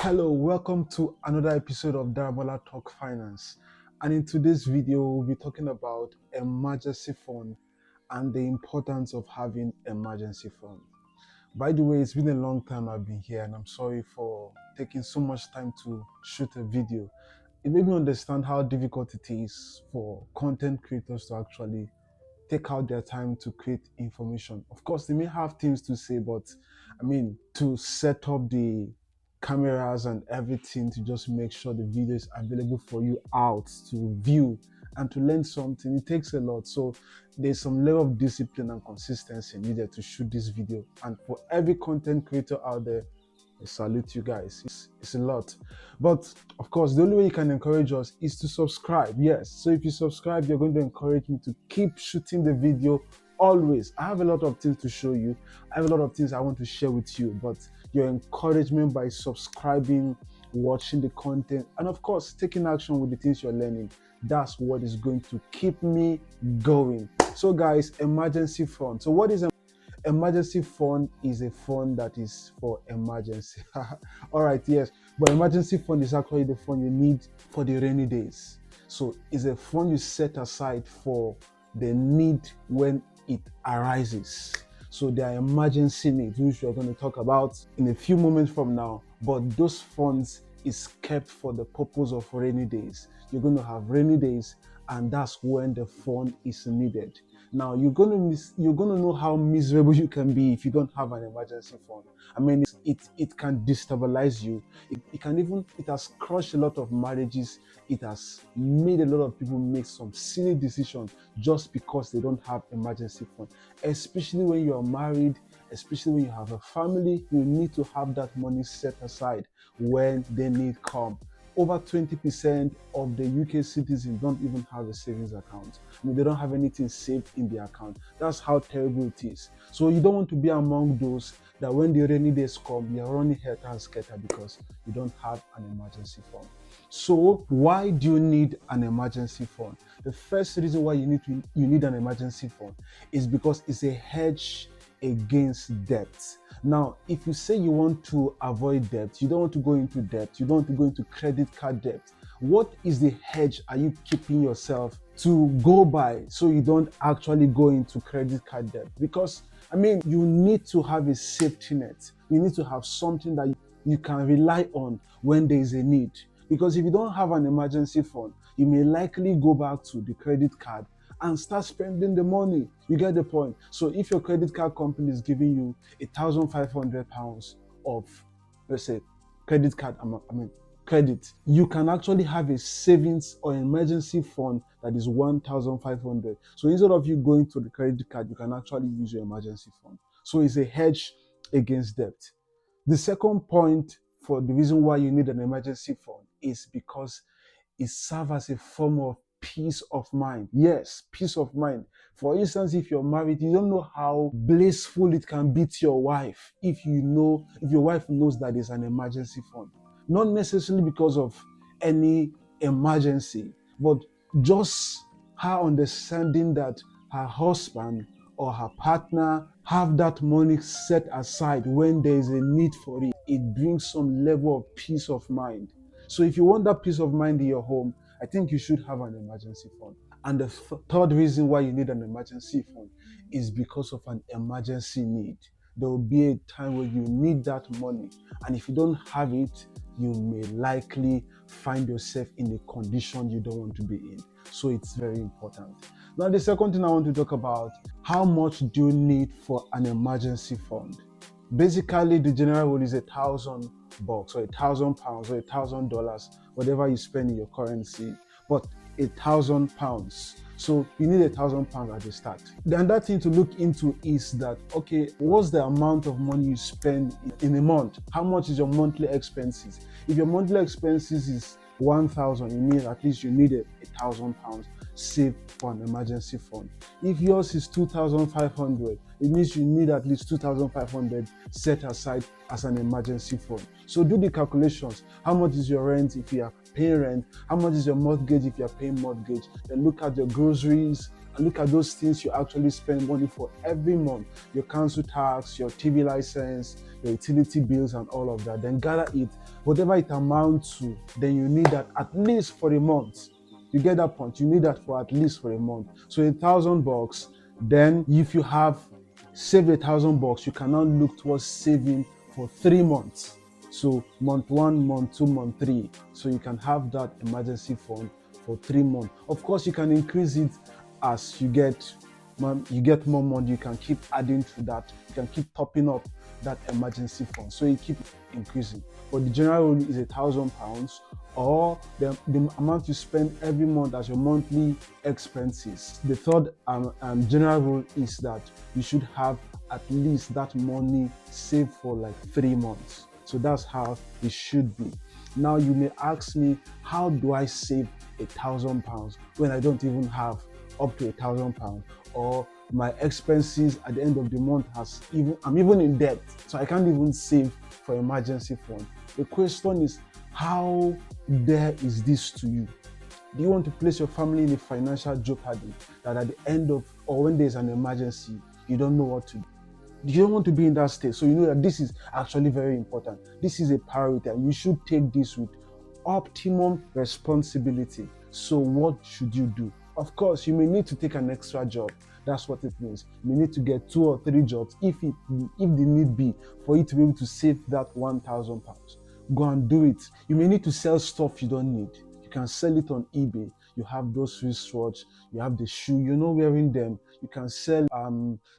Hello, welcome to another episode of Darabola Talk Finance. And in today's video, we'll be talking about emergency fund and the importance of having emergency fund. By the way, it's been a long time I've been here, and I'm sorry for taking so much time to shoot a video. It made me understand how difficult it is for content creators to actually take out their time to create information. Of course, they may have things to say, but to set up the cameras and everything to just make sure the video is available for you out to view and to learn something, it takes a lot. So there's some level of discipline and consistency needed to shoot this video. And for every content creator out there, I salute you guys. It's a lot. But of course, the only way you can encourage us is to subscribe. Yes. So if you subscribe, you're going to encourage me to keep shooting the video always. I have a lot of things to show you. I have a lot of things I want to share with you. But your encouragement by subscribing, watching the content, and of course, taking action with the things you're learning, that's what is going to keep me going. So guys, emergency fund. So what is emergency fund? Is a fund that is for emergency. All right, yes, but emergency fund is actually the fund you need for the rainy days. So it's a fund you set aside for the need when it arises. So there are emergency needs, which we're going to talk about in a few moments from now, but those funds is kept for the purpose of rainy days. You're going to have rainy days, and that's when the fund is needed. Now you're gonna know how miserable you can be if you don't have an emergency fund. It can destabilize you. It has crushed a lot of marriages. It has made a lot of people make some silly decisions just because they don't have emergency fund. Especially when you are married, especially when you have a family, you need to have that money set aside when the need come. Over 20% of the UK citizens don't even have a savings account. They don't have anything saved in their account. That's how terrible it is. So you don't want to be among those that when the rainy days come, you're running head and scatter because you don't have an emergency fund. So why do you need an emergency fund? The first reason why you need an emergency fund is because it's a hedge against debt. Now, if you say you want to avoid debt, you don't want to go into debt, you don't want to go into credit card debt, what is the hedge are you keeping yourself to go by so you don't actually go into credit card debt? Because you need to have a safety net. You need to have something that you can rely on when there is a need. Because if you don't have an emergency fund, you may likely go back to the credit card and start spending the money. You get the point? So if your credit card company is giving you £1,500 of, let's say, credit card, credit, you can actually have a savings or emergency fund that is 1,500. So instead of you going to the credit card, you can actually use your emergency fund. So it's a hedge against debt. The second point for the reason why you need an emergency fund is because it serves as a form of peace of mind. Yes, peace of mind. For instance, if you're married, you don't know how blissful it can be to your wife if your wife knows that there's an emergency fund. Not necessarily because of any emergency, but just her understanding that her husband or her partner have that money set aside when there is a need for it. It brings some level of peace of mind. So if you want that peace of mind in your home, I think you should have an emergency fund. And the third reason why you need an emergency fund is because of an emergency need. There will be a time where you need that money. And if you don't have it, you may likely find yourself in a condition you don't want to be in. So it's very important. Now, the second thing I want to talk about, how much do you need for an emergency fund? Basically, the general rule is $1,000 or £1,000 or $1,000, whatever you spend in your currency, but £1,000. So you need £1,000 at the start. The other thing to look into is that, okay, what's the amount of money you spend in a month? How much is your monthly expenses? If your monthly expenses is 1,000, it means at least you need £1,000 saved for an emergency fund. If yours is 2,500, it means you need at least 2,500 set aside as an emergency fund. So do the calculations. How much is your rent if you are paying rent, how much is your mortgage if you're paying mortgage, then look at your groceries, and look at those things you actually spend money for every month, your council tax, your TV license, your utility bills, and all of that. Then gather it, whatever it amounts to, then you need that at least for a month. You get that point? You need that for at least for a month. So $1,000. Then if you have saved $1,000, you can now look towards saving for 3 months. So month 1, month 2, month 3. So you can have that emergency fund for 3 months. Of course, you can increase it as you get more money. You can keep adding to that. You can keep topping up that emergency fund. So you keep increasing. But the general rule is £1,000, or the amount you spend every month as your monthly expenses. The third general rule is that you should have at least that money saved for like 3 months. So that's how it should be. Now you may ask me, how do I save £1,000 when I don't even have up to £1,000, or my expenses at the end of the month I'm even in debt, so I can't even save for emergency fund? The question is, how dear is this to you? Do you want to place your family in a financial jeopardy that at the end of, or when there's an emergency, you don't know what to do? You don't want to be in that state. So you know that this is actually very important. This is a priority, and you should take this with optimum responsibility. So what should you do? Of course, you may need to take an extra job. That's what it means. You need to get 2 or 3 jobs if the need be, for you to be able to save that £1,000. Go and do it. You may need to sell stuff you don't need. You can sell it on eBay. You have those wristwatch, you have the shoe, you're not wearing them. You can sell.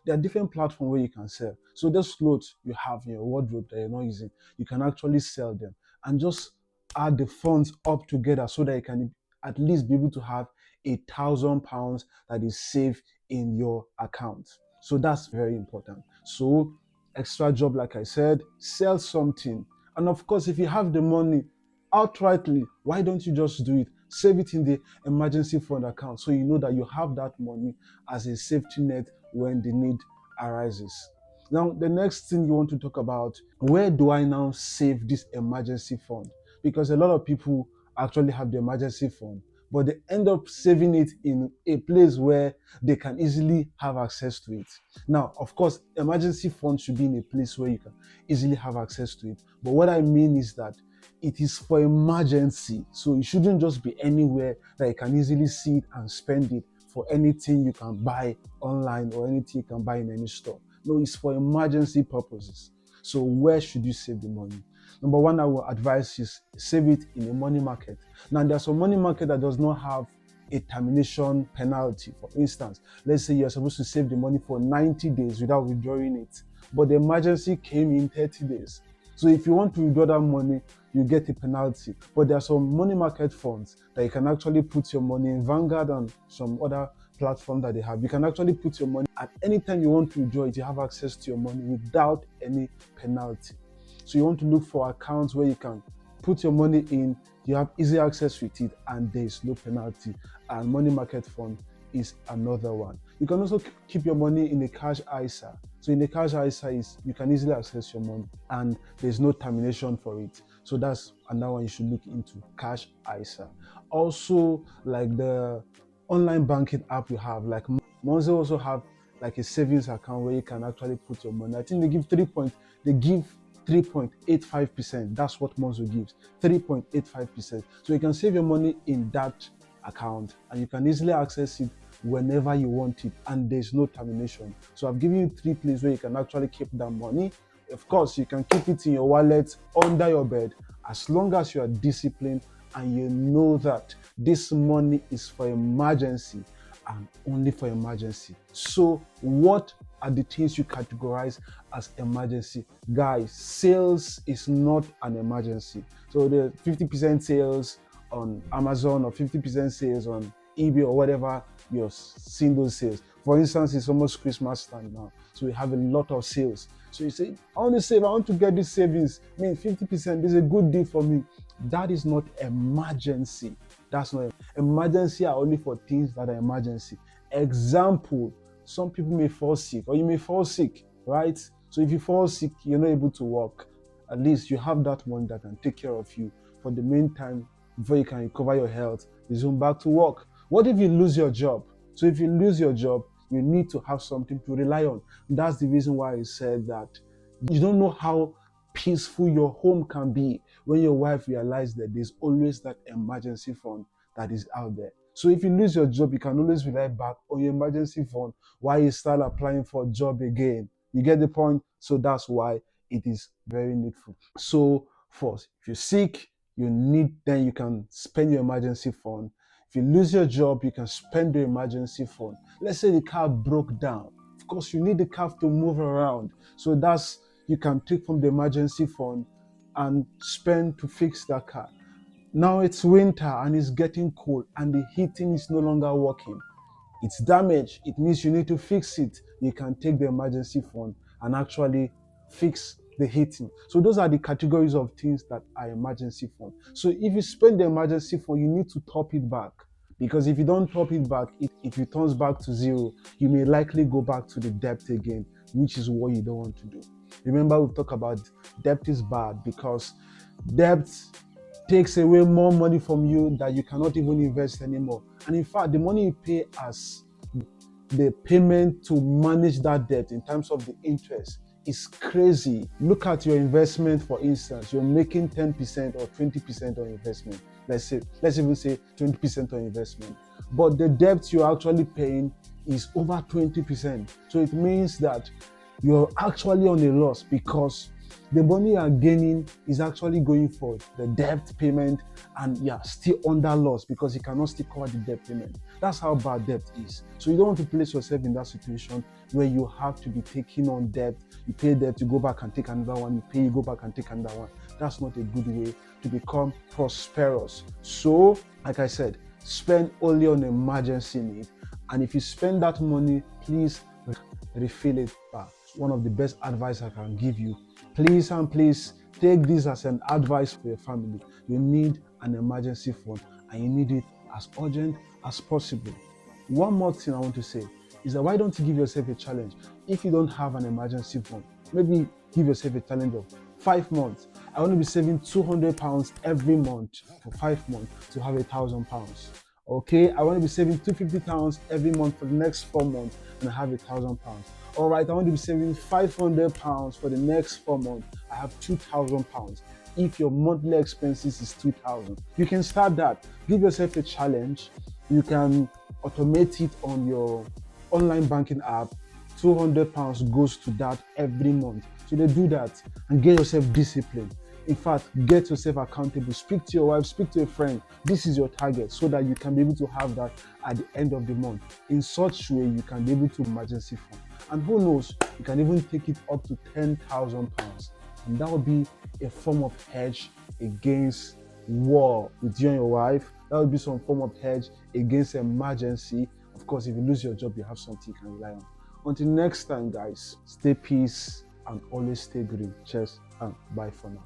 There are different platforms where you can sell. So those clothes you have in your wardrobe that you're not using, you can actually sell them and just add the funds up together so that you can at least be able to have £1,000 that is saved in your account. So that's very important. So extra job, like I said, sell something. And of course, if you have the money outrightly, why don't you just do it? Save it in the emergency fund account, so you know that you have that money as a safety net when the need arises. Now, the next thing you want to talk about, where do I now save this emergency fund? Because a lot of people actually have the emergency fund, but they end up saving it in a place where they can easily have access to it. Now, of course, emergency fund should be in a place where you can easily have access to it. But what I mean is that it is for emergency. So it shouldn't just be anywhere that you can easily see it and spend it for anything you can buy online or anything you can buy in any store. No, it's for emergency purposes. So where should you save the money? Number one, I will advise is save it in a money market. Now, there's a money market that does not have a termination penalty. For instance, let's say you're supposed to save the money for 90 days without withdrawing it, but the emergency came in 30 days. So if you want to withdraw that money, you get a penalty. But there are some money market funds that you can actually put your money in. Vanguard and some other platform that they have, you can actually put your money at any time you want to withdraw it. You have access to your money without any penalty. So you want to look for accounts where you can put your money in, you have easy access with it, and there is no penalty. And money market fund is another one. You can also keep your money in a cash ISA. So in the cash ISA, you can easily access your money and there's no termination for it. So that's another one you should look into, cash ISA. Also, like the online banking app you have, like Monzo also have like a savings account where you can actually put your money. I think they give 3.85%. That's what Monzo gives, 3.85%. So you can save your money in that account and you can easily access it whenever you want it, and there's no termination. So I've given you 3 places where you can actually keep that money. Of course, you can keep it in your wallet, under your bed, as long as you are disciplined and you know that this money is for emergency and only for emergency. So what are the things you categorize as emergency? Guys, sales is not an emergency. So the 50% sales on Amazon or 50% sales on eBay or whatever, you're seeing those sales. For instance, it's almost Christmas time now, so we have a lot of sales. So you say, I want to save, I want to get these savings. I mean, 50% is a good deal for me. That is not emergency. That's not emergency. Are only for things that are emergency. Example, some people may fall sick, or you may fall sick, right? So if you fall sick, you're not able to work. At least you have that money that can take care of you for the meantime before you can recover your health, resume back to work. What if you lose your job? So if you lose your job, you need to have something to rely on. That's the reason why I said that you don't know how peaceful your home can be when your wife realizes that there's always that emergency fund that is out there. So if you lose your job, you can always rely back on your emergency fund while you start applying for a job again. You get the point? So that's why it is very needful. So first, if you're sick, then you can spend your emergency fund. If you lose your job, you can spend your emergency fund. Let's say the car broke down. Of course, you need the car to move around. So you can take from the emergency fund and spend to fix that car. Now it's winter and it's getting cold and the heating is no longer working. It's damaged. It means you need to fix it. You can take the emergency fund and actually fix the heating. So those are the categories of things that are emergency fund. So if you spend the emergency fund, you need to top it back. Because if you don't top it back, it returns back to zero. You may likely go back to the debt again, which is what you don't want to do. Remember, we talked about debt is bad because debt takes away more money from you that you cannot even invest anymore. And in fact, the money you pay as the payment to manage that debt in terms of the interest is crazy. Look at your investment, for instance. You're making 10% or 20% on investment. Let's even say 20% on investment. But the debt you're actually paying is over 20%. So it means that you're actually on a loss because the money you are gaining is actually going for the debt payment and you're still under loss because you cannot still cover the debt payment. That's how bad debt is. So you don't want to place yourself in that situation where you have to be taking on debt. You pay debt, you go back and take another one. You pay, you go back and take another one. That's not a good way to become prosperous. So, like I said, spend only on emergency need. And if you spend that money, please refill it back. One of the best advice I can give you. Please and please take this as an advice for your family. You need an emergency fund and you need it as urgent as possible. One more thing I want to say is that why don't you give yourself a challenge? If you don't have an emergency fund, maybe give yourself a challenge of 5 months. I want to be saving £200 every month for 5 months to have £1,000. Okay, I want to be saving £250 every month for the next 4 months and I have £1,000. All right, I want to be saving £500 for the next 4 months. I have £2,000. If your monthly expenses is £2,000, you can start that. Give yourself a challenge. You can automate it on your online banking app. £200 goes to that every month. So they do that and get yourself disciplined. In fact, get yourself accountable. Speak to your wife, speak to a friend. This is your target so that you can be able to have that at the end of the month. In such way, you can be able to emergency fund. And who knows, you can even take it up to £10,000. And that will be a form of hedge against war with you and your wife. That will be some form of hedge against emergency. Of course, if you lose your job, you have something you can rely on. Until next time, guys, stay peace and always stay green. Cheers and bye for now.